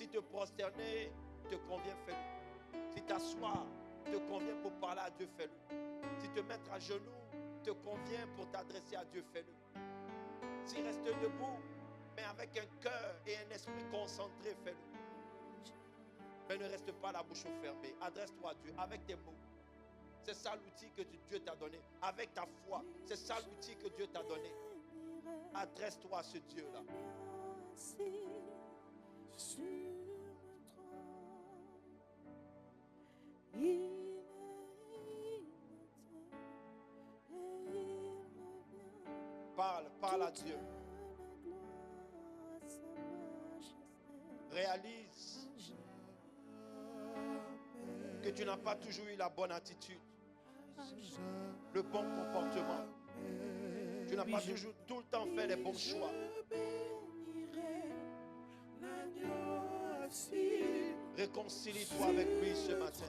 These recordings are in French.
Si te prosterner te convient, fais-le. Si t'asseoir te convient pour parler à Dieu, fais-le. Si te mettre à genoux te convient pour t'adresser à Dieu, fais-le. Si rester debout, mais avec un cœur et un esprit concentré, fais-le. Mais ne reste pas la bouche fermée. Adresse-toi à Dieu avec tes mots. C'est ça l'outil que Dieu t'a donné. Avec ta foi, c'est ça l'outil que Dieu t'a donné. Adresse-toi à ce Dieu-là. Parle à Dieu. Réalise que tu n'as pas toujours eu la bonne attitude, le bon comportement. Tu n'as pas toujours tout le temps fait les bons choix. Réconcilie-toi avec lui ce matin.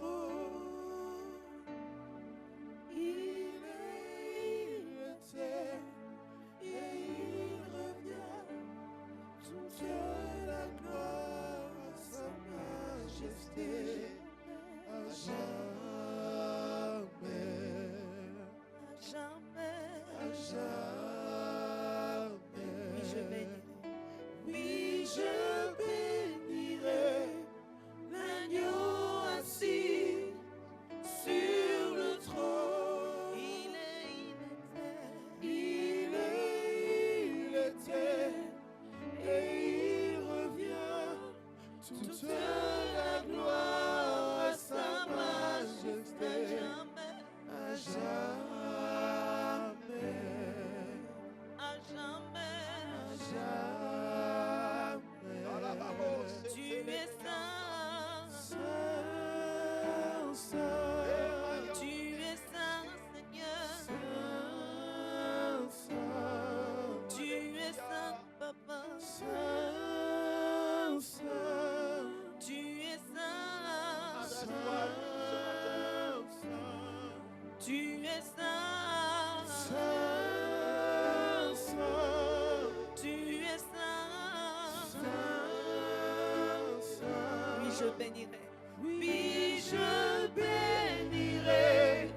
Je bénirai. Oui, je bénirai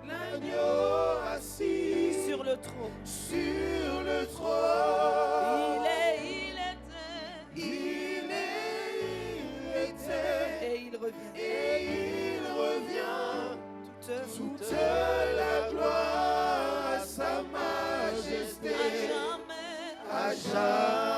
l'agneau assis sur le trône. Sur le trône. Il était. Et il revient. Toute la gloire à sa majesté. À jamais.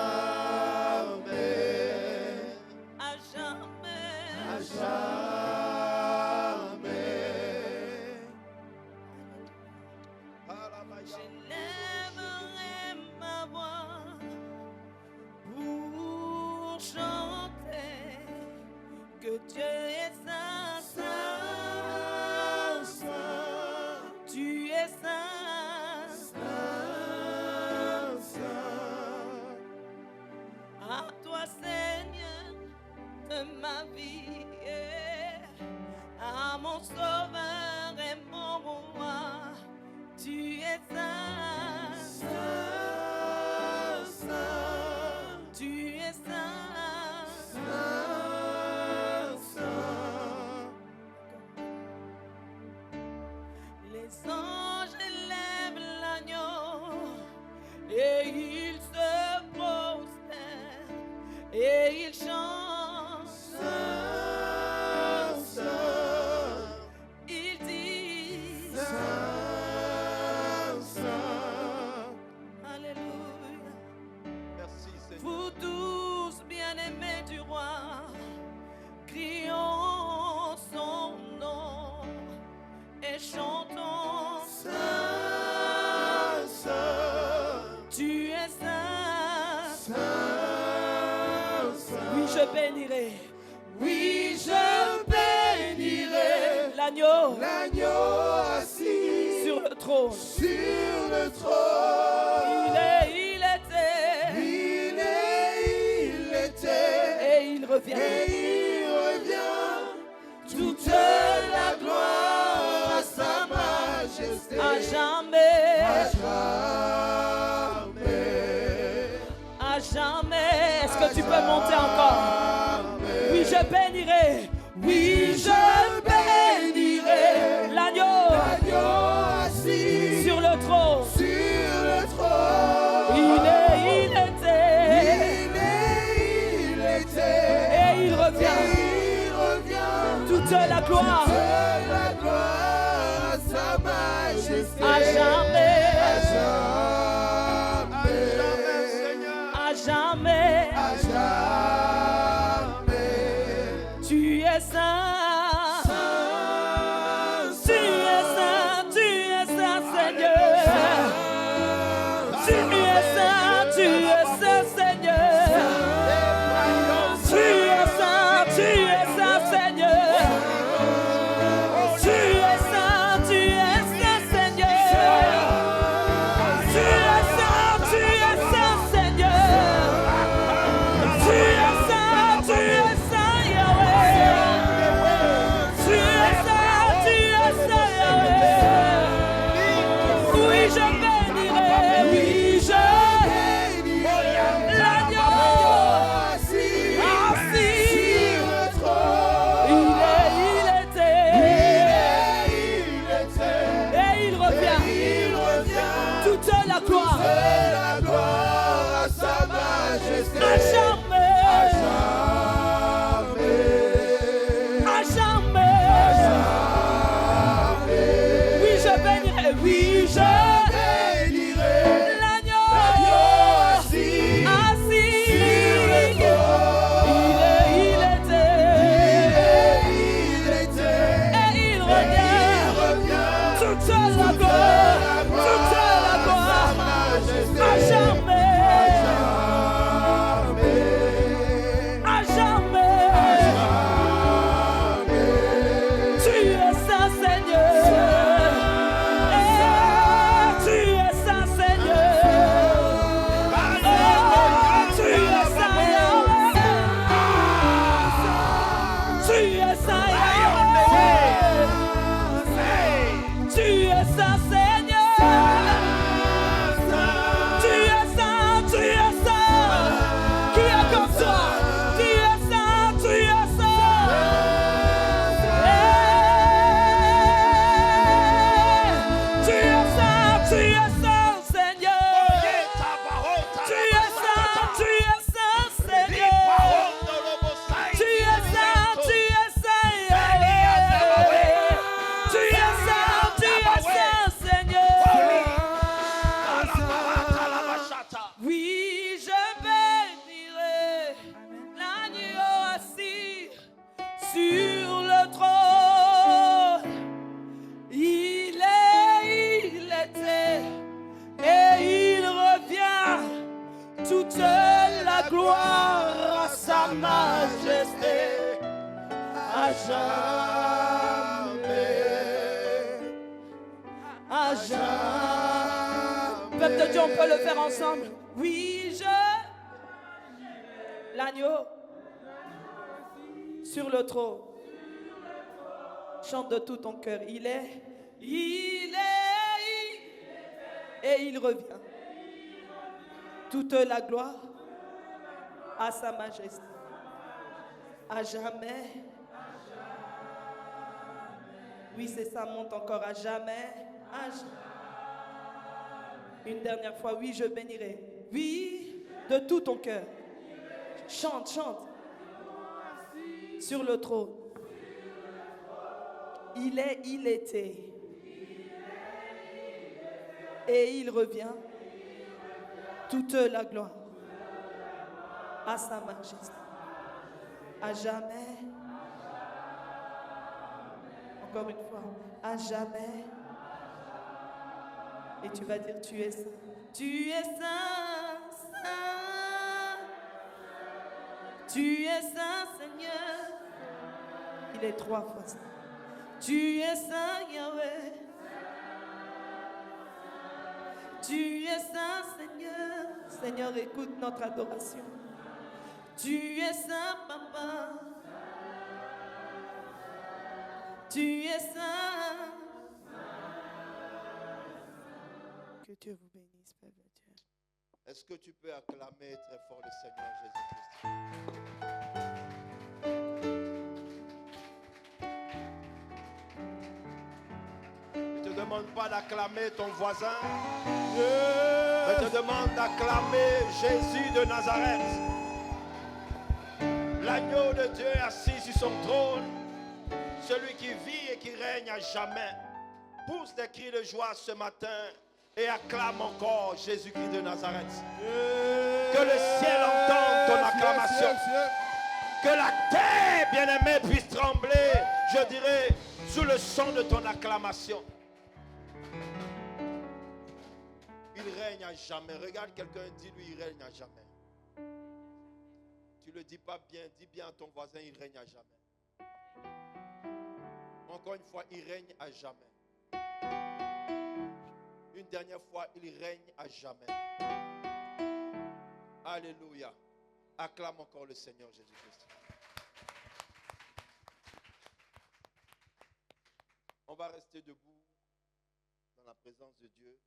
J'élèverai ma voix pour chanter que Dieu est saint, saint, saint. Tu es saint, saint, saint. À toi, Seigneur, de ma vie, à mon sauveur et mon roi. Tu es saint, saint, saint. Tu es saint, saint, saint. Les anges élèvent l'agneau et ils se prosternent et ils chantent. Saint, saint. Ils disent saint. Vous tous bien-aimés du roi, crions son nom et chantons saint, saint. Tu es saint, saint, saint. Oui, je bénirai. Oui, je bénirai l'agneau assis sur le trône. Sur le trône. Et il revient, toute la gloire à sa majesté. À jamais, à jamais, à jamais. Est-ce que tu peux monter encore? Oui, je bénirai l'agneau assis sur le trône. sur le trône. Il était, Il était, et il revient. il revient. Toute la gloire, Toute la gloire à sa majesté. à jamais, À jamais, Seigneur. à jamais. à jamais. Tu es saint. Tu es saint, Seigneur. Tu es saint, Seigneur. Tu es saint, Seigneur. Tu es saint, Seigneur. Tu es saint, Seigneur. Tu es saint, Seigneur. Tu es saint, Yahweh. Tu es saint, Yahweh. Oui, je bénirai, oui, je l'agneau Assis assis. sur le trône. Il était, et il revient. Il revient. Toute la gloire, La gloire à sa majesté. à jamais, à jamais. Oui, je bénirai, oui, je Bénirai l'agneau assis assis. sur le trône. Il était, et il revient. Toute la gloire, à jamais, à jamais. Tu es saint, Seigneur. Tu es saint, Seigneur. Tu es saint, Yahweh. Tu es saint, Yahweh. Tu es saint, Seigneur. Tu es saint, qui est comme toi? Tu es saint, Tu es saint, Seigneur. Tu es saint, Seigneur. Tu es saint, Yahweh. Tu es saint, Seigneur. Oui, je bénirai l'agneau assis sur le trône. Il était, et il revient. Toute la gloire à sa majesté. À jamais. Peuple de Dieu, on peut le faire ensemble. Oui, l'agneau sur le trône. Chante de tout ton cœur. Il est, et il revient. Toute la gloire à sa majesté. À jamais. Oui, c'est ça, monte encore à jamais. À jamais. Une dernière fois, oui, je bénirai. Oui, de tout ton cœur. Chante, chante. Sur le trône. Il était. Et il revient. Toute la gloire à sa majesté. À jamais. Encore une fois. À jamais. Et tu vas dire, tu es saint. Tu es saint, saint. Tu es saint, Seigneur. Il est 3 fois saint. Tu es saint, Yahweh. Tu es saint, Seigneur. Seigneur, écoute notre adoration. Tu es saint, Papa. Tu es saint. Que Dieu vous bénisse, peuple de Dieu. Est-ce que tu peux acclamer très fort le Seigneur Jésus-Christ? demande pas d'acclamer ton voisin. Je te demande d'acclamer Jésus de Nazareth. L'agneau de Dieu est assis sur son trône. Celui qui vit et qui règne à jamais. Pousse des cris de joie ce matin et acclame encore Jésus-Christ de Nazareth. Que le ciel entende ton acclamation. Que la terre, bien-aimée, puisse trembler, je dirais, sous le son de ton acclamation. Il règne à jamais. Regarde quelqu'un, dis-lui, il règne à jamais. Tu ne le dis pas bien, dis bien à ton voisin, il règne à jamais. Encore une fois, il règne à jamais. Une dernière fois, il règne à jamais. Alléluia. Acclame encore le Seigneur Jésus-Christ. On va rester debout dans la présence de Dieu.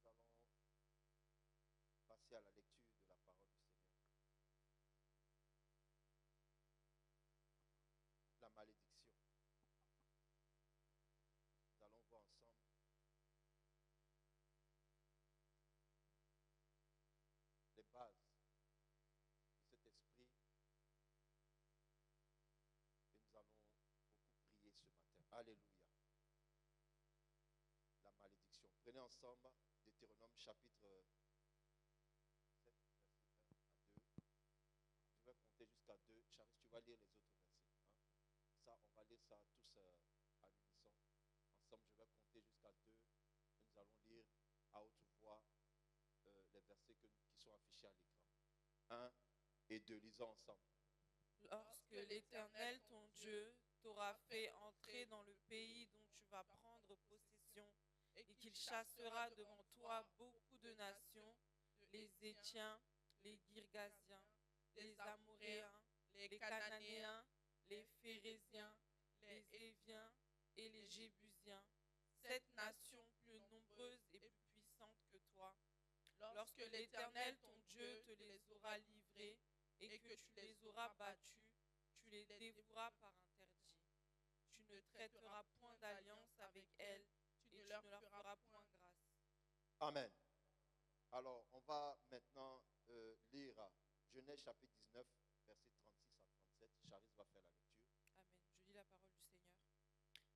Nous allons passer à la lecture de la parole du Seigneur. La malédiction. Nous allons voir ensemble les bases de cet esprit. Et nous allons beaucoup prier ce matin. Alléluia. La malédiction. Prenez ensemble Deutéronome chapitre 7, verset 1 à 2. Je vais compter jusqu'à 2. Charles, tu vas lire les autres versets. Ça, on va lire ça tous à l'unisson. Ensemble, je vais compter jusqu'à 2. Et nous allons lire à haute voix les versets qui sont affichés à l'écran. 1 et 2. Lisons ensemble. Lorsque l'Éternel, ton Dieu, t'aura fait entrer dans le pays dont tu vas prendre possession, et qu'il chassera devant toi beaucoup de nations, les Héthiens, les Girgasiens, les Amoréens, les Cananéens, les Phéréziens, les Éviens et les Jébusiens, 7 nations plus nombreuses et plus puissantes que toi. Lorsque l'Éternel, ton Dieu, te les aura livrés et que tu les auras battus, tu les dévoueras par interdit. Tu ne traiteras point d'alliance avec elles et tu ne leur feras point grâce. Amen. Alors, on va maintenant lire Genèse chapitre 19, versets 36 à 37. Charis va faire la lecture. Amen. Je lis la parole du Seigneur.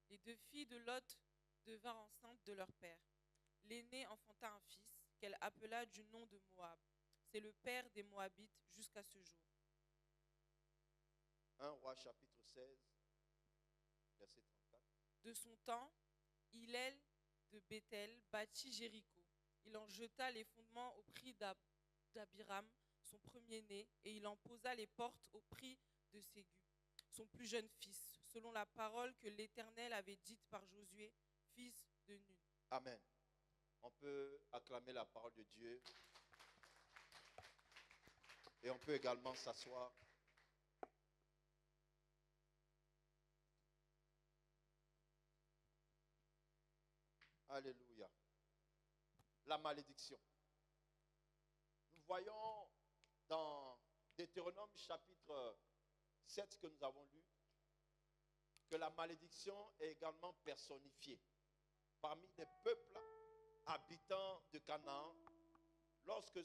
Les 2 filles de Lot devinrent enceintes de leur père. L'aînée enfanta un fils qu'elle appela du nom de Moab. C'est le père des Moabites jusqu'à ce jour. 1 Roi chapitre 16, verset 34. De son temps, Hillel de Béthel bâtit Jéricho. Il en jeta les fondements au prix d'Abiram, son premier-né, et il en posa les portes au prix de Ségu, son plus jeune fils, selon la parole que l'Éternel avait dite par Josué, fils de Nun. Amen. On peut acclamer la parole de Dieu. Et on peut également s'asseoir. Alléluia. La malédiction. Nous voyons dans Deutéronome chapitre 7 que nous avons lu que la malédiction est également personnifiée parmi les peuples habitants de Canaan. Lorsque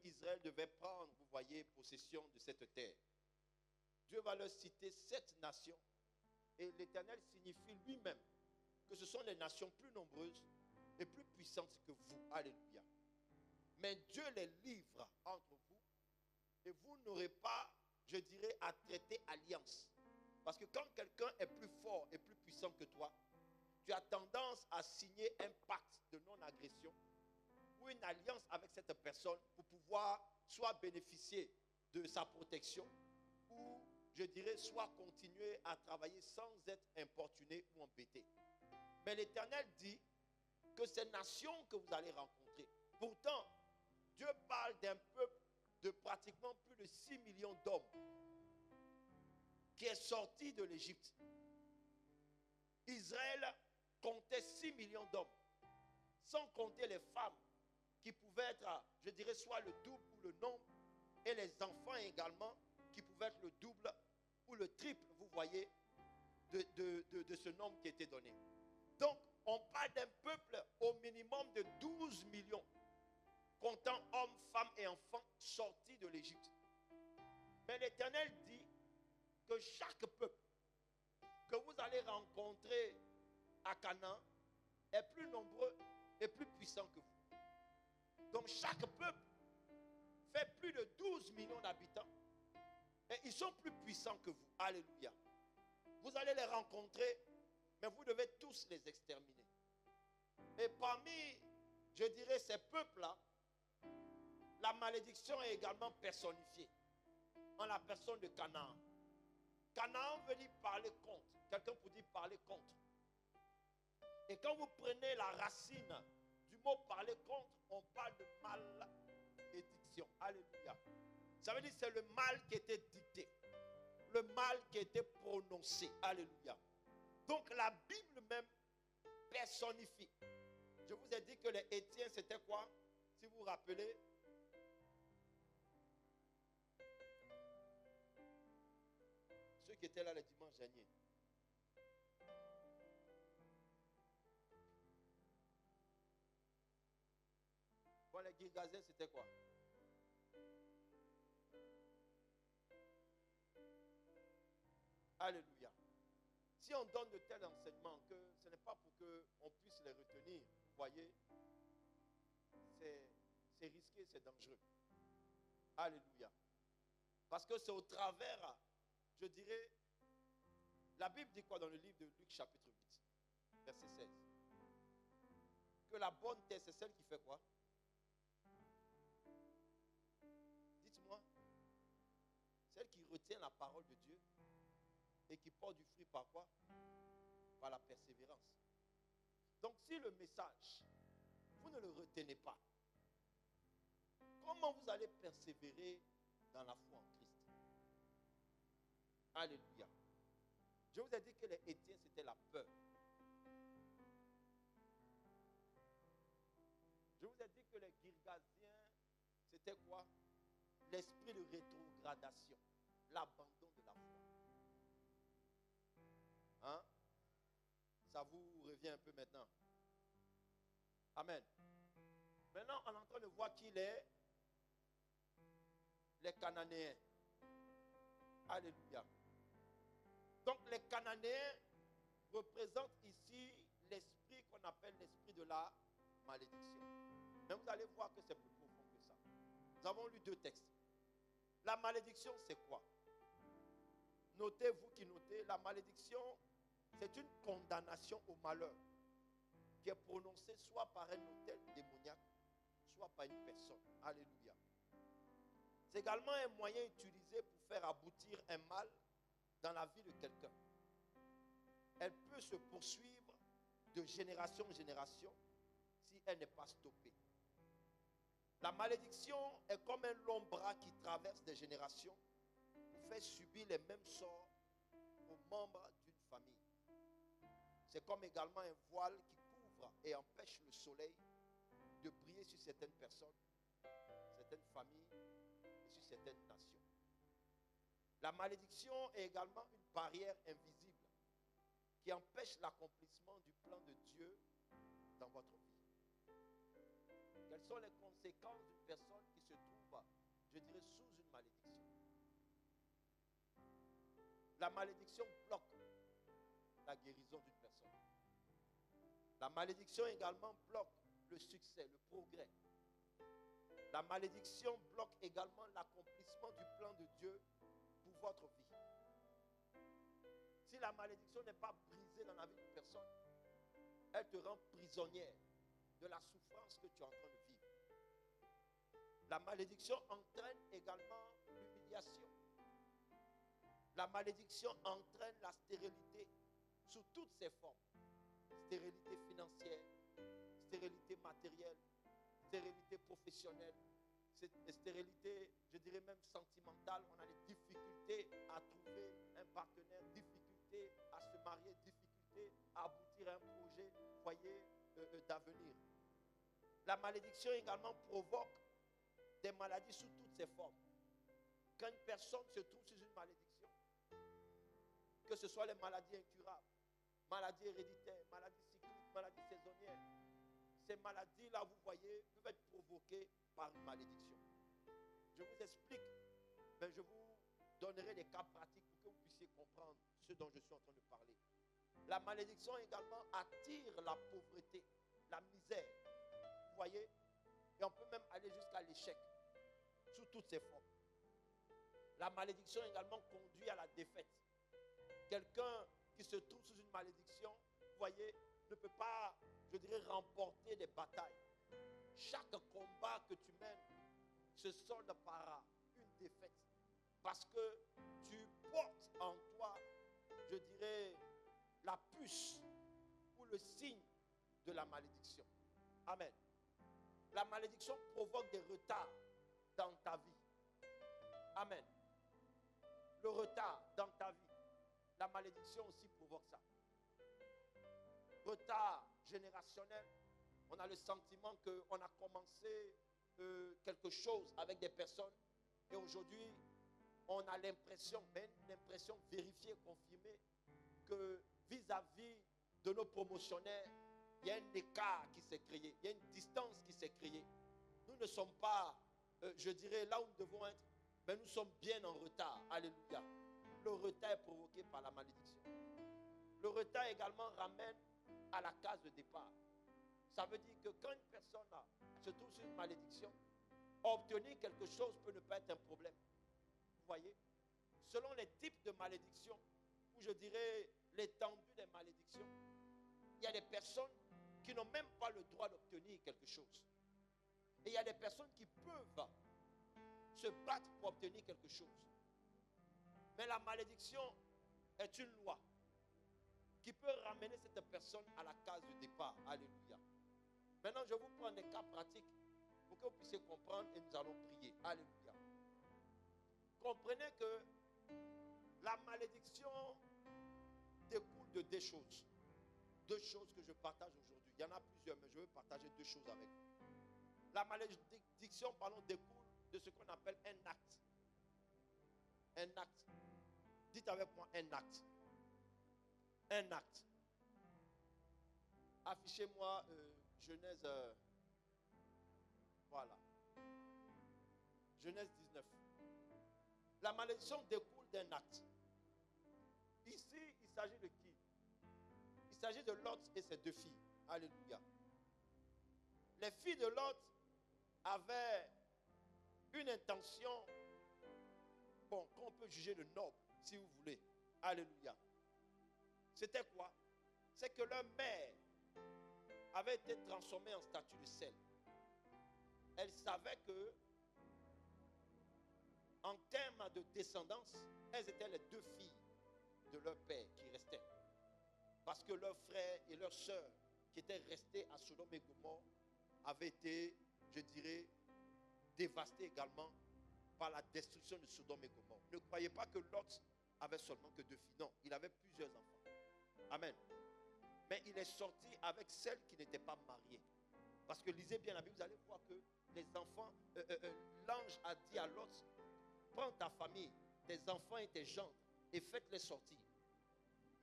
Israël devait prendre, vous voyez, possession de cette terre, Dieu va leur citer 7 nations et l'Éternel signifie lui-même que ce sont les nations plus nombreuses et plus puissantes que vous. Alléluia. Mais Dieu les livre entre vous et vous n'aurez pas, je dirais, à traiter alliance. Parce que quand quelqu'un est plus fort et plus puissant que toi, tu as tendance à signer un pacte de non-agression ou une alliance avec cette personne pour pouvoir soit bénéficier de sa protection ou, je dirais, soit continuer à travailler sans être importuné ou embêté. Mais l'Éternel dit que ces nations que vous allez rencontrer, pourtant, Dieu parle d'un peuple de pratiquement plus de 6 millions d'hommes qui est sorti de l'Égypte. Israël comptait 6 millions d'hommes, sans compter les femmes qui pouvaient être, je dirais, soit le double ou le nombre, et les enfants également qui pouvaient être le double ou le triple, vous voyez, de ce nombre qui était donné. Donc, on parle d'un peuple au minimum de 12 millions, comptant hommes, femmes et enfants sortis de l'Égypte. Mais l'Éternel dit que chaque peuple que vous allez rencontrer à Canaan est plus nombreux et plus puissant que vous. Donc chaque peuple fait plus de 12 millions d'habitants et ils sont plus puissants que vous. Alléluia. Vous allez les rencontrer, mais vous devez tous les exterminer. Et parmi, je dirais, ces peuples-là, la malédiction est également personnifiée en la personne de Canaan. Canaan veut dire parler contre. Quelqu'un peut dire parler contre. Et quand vous prenez la racine du mot parler contre, on parle de malédiction. Alléluia. Ça veut dire que c'est le mal qui était dicté. Le mal qui était prononcé. Alléluia. Donc la Bible même personnifie. Je vous ai dit que les Hétiens c'était quoi? Si vous vous rappelez. Ceux qui étaient là le dimanche dernier. Bon, les Girgasiens, c'était quoi? Alléluia. Si on donne de tels enseignements, que ce n'est pas pour qu'on puisse les retenir, vous voyez, c'est risqué, c'est dangereux. Alléluia. Parce que c'est au travers, je dirais, la Bible dit quoi dans le livre de Luc chapitre 8, verset 16? Que la bonne terre, c'est celle qui fait quoi? Dites-moi. Celle qui retient la parole de Dieu et qui porte du fruit par quoi? Par la persévérance. Donc si le message, vous ne le retenez pas, comment vous allez persévérer dans la foi en Christ? Alléluia. Je vous ai dit que les Hétiens, c'était la peur. Je vous ai dit que les Girgasiens, c'était quoi? L'esprit de rétrogradation, l'abandon de la foi. Hein? Ça vous revient un peu maintenant. Amen. Maintenant, on est en train de voir qui est les Cananéens. Alléluia. Donc les Cananéens représentent ici l'esprit qu'on appelle l'esprit de la malédiction. Mais vous allez voir que c'est plus profond que ça. Nous avons lu 2 textes. La malédiction, c'est quoi? Notez, vous qui notez, la malédiction, c'est une condamnation au malheur qui est prononcée soit par un autel démoniaque, soit par une personne. Alléluia. C'est également un moyen utilisé pour faire aboutir un mal dans la vie de quelqu'un. Elle peut se poursuivre de génération en génération si elle n'est pas stoppée. La malédiction est comme un long bras qui traverse des générations pour faire subir les mêmes sorts aux membres d'une famille. C'est comme également un voile qui couvre et empêche le soleil de briller sur certaines personnes, certaines familles et sur certaines nations. La malédiction est également une barrière invisible qui empêche l'accomplissement du plan de Dieu dans votre vie. Quelles sont les conséquences d'une personne qui se trouve, je dirais, sous une malédiction? La malédiction bloque la guérison d'une personne. La malédiction également bloque le succès, le progrès. La malédiction bloque également l'accomplissement du plan de Dieu pour votre vie. Si la malédiction n'est pas brisée dans la vie d'une personne, elle te rend prisonnière de la souffrance que tu es en train de vivre. La malédiction entraîne également l'humiliation. La malédiction entraîne la stérilité sous toutes ses formes. Stérilité financière, stérilité matérielle, stérilité professionnelle, stérilité, je dirais même sentimentale. On a des difficultés à trouver un partenaire, difficultés à se marier, difficultés à aboutir à un projet, voyez, d'avenir. La malédiction également provoque des maladies sous toutes ses formes. Quand une personne se trouve sous une malédiction, que ce soit les maladies incurables, maladies héréditaires, maladies cycliques, maladies saisonnières. Ces maladies-là, vous voyez, peuvent être provoquées par une malédiction. Je vous explique, mais je vous donnerai des cas pratiques pour que vous puissiez comprendre ce dont je suis en train de parler. La malédiction également attire la pauvreté, la misère. Vous voyez? Et on peut même aller jusqu'à l'échec, sous toutes ses formes. La malédiction également conduit à la défaite. Quelqu'un qui se trouve sous une malédiction, vous voyez, ne peut pas, je dirais, remporter des batailles. Chaque combat que tu mènes se solde par une défaite. Parce que tu portes en toi, je dirais, la puce ou le signe de la malédiction. Amen. La malédiction provoque des retards dans ta vie. Amen. Le retard dans ta vie. La malédiction aussi provoque ça. Retard générationnel. On a le sentiment qu'on a commencé quelque chose avec des personnes et aujourd'hui, on a l'impression, même l'impression vérifiée, confirmée, que vis-à-vis de nos promotionnaires, il y a un écart qui s'est créé, il y a une distance qui s'est créée. Nous ne sommes pas, je dirais, là où nous devons être, mais nous sommes bien en retard. Alléluia. Le retard est provoqué par la malédiction. Le retard également ramène à la case de départ. Ça veut dire que quand une personne se trouve sur une malédiction, obtenir quelque chose peut ne pas être un problème. Vous voyez? Selon les types de malédictions, ou je dirais l'étendue des malédictions, il y a des personnes qui n'ont même pas le droit d'obtenir quelque chose. Et il y a des personnes qui peuvent se battre pour obtenir quelque chose. Mais la malédiction est une loi qui peut ramener cette personne à la case de départ. Alléluia. Maintenant, je vous prends des cas pratiques pour que vous puissiez comprendre et nous allons prier. Alléluia. Comprenez que la malédiction découle de deux choses. Deux choses que je partage aujourd'hui. Il y en a plusieurs, mais je veux partager deux choses avec vous. La malédiction, découle de ce qu'on appelle un acte. Un acte. Dites avec moi un acte. Un acte. Affichez-moi Genèse. Voilà. Genèse 19. La malédiction découle d'un acte. Ici, il s'agit de qui? Il s'agit de Lot et ses deux filles. Alléluia. Les filles de Lot avaient une intention, bon, qu'on peut juger de noble, si vous voulez. Alléluia. C'était quoi? C'est que leur mère avait été transformée en statue de sel. Elle savait que, en termes de descendance, elles étaient les deux filles de leur père qui restaient. Parce que leurs frères et leurs sœurs qui étaient restés à Sodome et Gomorrhe avaient été, je dirais, dévastés également par la destruction de Sodome et Gomorrhe. Ne croyez pas que Lot avait seulement que deux filles. Non, il avait plusieurs enfants. Amen. Mais il est sorti avec celles qui n'étaient pas mariées. Parce que lisez bien la Bible, vous allez voir que les enfants, l'ange a dit à Lot, prends ta famille, tes enfants et tes gendres et faites-les sortir.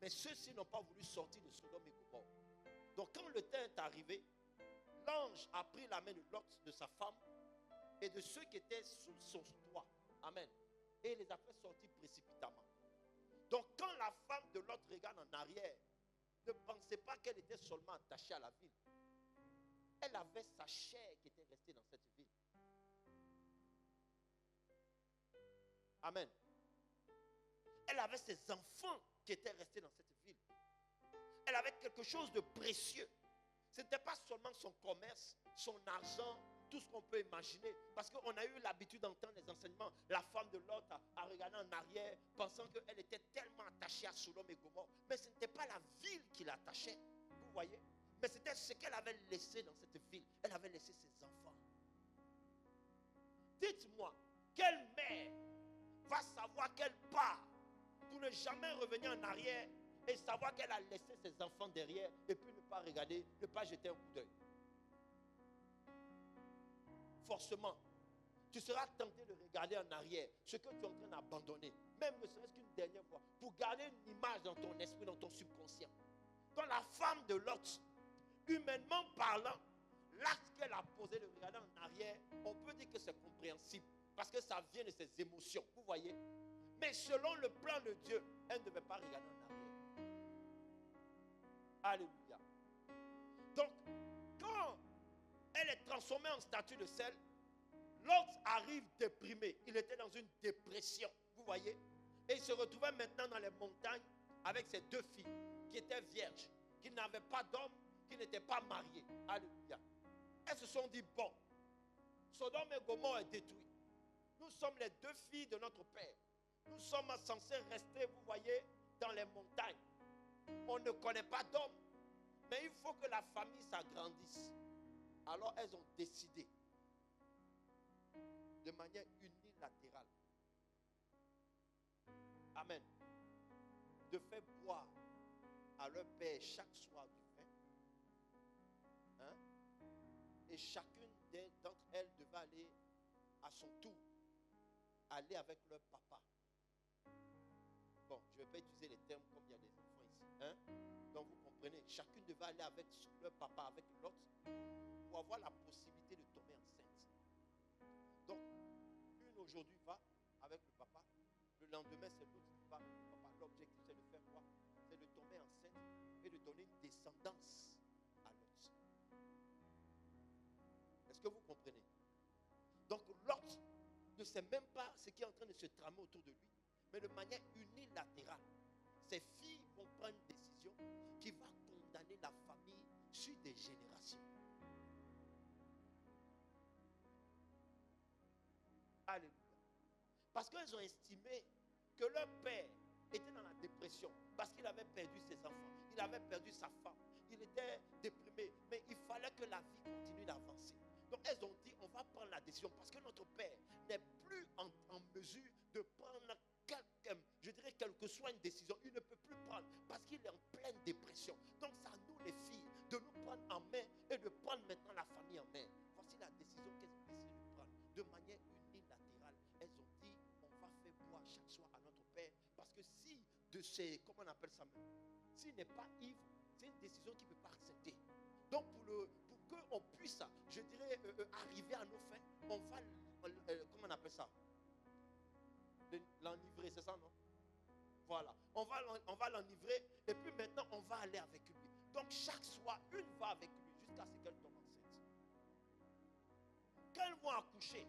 Mais ceux-ci n'ont pas voulu sortir de Sodome et Gomorrhe. Donc quand le temps est arrivé, l'ange a pris la main de Lot, de sa femme, et de ceux qui étaient sous son toit. Amen. Et les a fait sortir précipitamment. Donc quand la femme de Lot regarde en arrière, ne pensez pas qu'elle était seulement attachée à la ville. Elle avait sa chair qui était restée dans cette ville. Amen. Elle avait ses enfants qui étaient restés dans cette ville. Elle avait quelque chose de précieux. Ce n'était pas seulement son commerce, son argent, tout ce qu'on peut imaginer. Parce qu'on a eu l'habitude d'entendre les enseignements. La femme de Lot a regardé en arrière, pensant qu'elle était tellement attachée à Sodome et Gomorrhe. Mais ce n'était pas la ville qui l'attachait. Vous voyez? Mais c'était ce qu'elle avait laissé dans cette ville. Elle avait laissé ses enfants. Dites-moi, quelle mère va savoir qu'elle part pour ne jamais revenir en arrière et savoir qu'elle a laissé ses enfants derrière et puis ne pas regarder, ne pas jeter un coup d'œil? Forcément. tu seras tenté de regarder en arrière ce que tu es en train d'abandonner, même ne serait-ce qu'une dernière fois, pour garder une image dans ton esprit, dans ton subconscient. Dans la femme de Lot, humainement parlant, l'acte qu'elle a posé de regarder en arrière, on peut dire que c'est compréhensible, parce que ça vient de ses émotions, vous voyez. Mais selon le plan de Dieu, elle ne devait pas regarder en arrière. Alléluia. Donc, quand elle est transformée en statue de sel, l'autre arrive déprimé. Il était dans une dépression, vous voyez. Et il se retrouvait maintenant dans les montagnes avec ses 2 filles qui étaient vierges, qui n'avaient pas d'homme, qui n'étaient pas mariées. Alléluia. Elles se sont dit, bon, Sodome et Gomorrhe est détruit. Nous sommes les 2 filles de notre père. Nous sommes censés rester, vous voyez, dans les montagnes. On ne connaît pas d'homme, mais il faut que la famille s'agrandisse. Alors elles ont décidé, de manière unilatérale, amen, de faire boire à leur père chaque soir du vin. Hein? Et chacune d'entre elles devait aller à son tour, aller avec leur papa. Bon, je ne vais pas utiliser les termes comme il y a des enfants ici. Hein? Donc vous comprenez, chacune devait aller avec leur papa, avec l'autre, pour avoir la possibilité de tomber enceinte. Donc, une aujourd'hui va avec le papa, le lendemain c'est l'autre qui va avec le papa. L'objectif c'est de faire quoi? C'est de tomber enceinte et de donner une descendance à l'autre. Est-ce que vous comprenez? Donc l'autre ne sait même pas ce qui est en train de se tramer autour de lui, mais de manière unilatérale, ses filles vont prendre une décision qui va condamner la famille sur des générations. Alléluia. Parce qu'elles ont estimé que leur père était dans la dépression, parce qu'il avait perdu ses enfants, il avait perdu sa femme, il était déprimé, mais il fallait que la vie continue d'avancer. Donc elles ont dit, on va prendre la décision, parce que notre père n'est plus en mesure de prendre quelle que soit une décision, il ne peut plus prendre, parce qu'il est en pleine dépression. Donc c'est à nous les filles de nous prendre en main et de prendre maintenant la famille en main. Voici la décision qu'elles ont décidé de prendre, de manière unilatérale. Elles ont dit, on va faire boire chaque soir à notre père, parce que si de ces, comment on appelle ça même, s'il n'est pas ivre, c'est une décision qu'il ne peut pas accepter. Donc pour qu'on puisse, je dirais, arriver à nos fins, on va, comment on appelle ça, l'enivrer, c'est ça, non? Voilà, on va l'enivrer, et puis maintenant on va aller avec lui. Donc chaque soir, une va avec lui jusqu'à ce qu'elle tombe enceinte. Quand elles vont accoucher,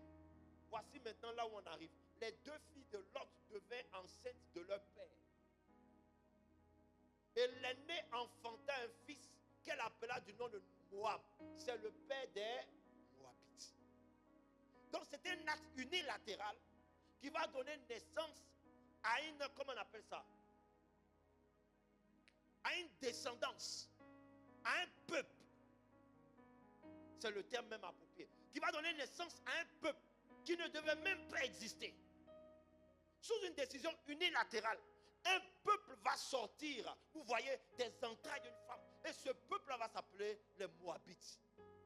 voici maintenant là où on arrive. Les 2 filles de Lot devenaient enceintes de leur père. Et l'aînée enfanta un fils qu'elle appela du nom de Moab. C'est le père des Moabites. Donc c'est un acte unilatéral qui va donner naissance à une, comment on appelle ça? À une descendance, à un peuple. C'est le terme même approprié. Qui va donner naissance à un peuple qui ne devait même pas exister. Sous une décision unilatérale, un peuple va sortir, vous voyez, des entrailles d'une femme. Et ce peuple va s'appeler les Moabites.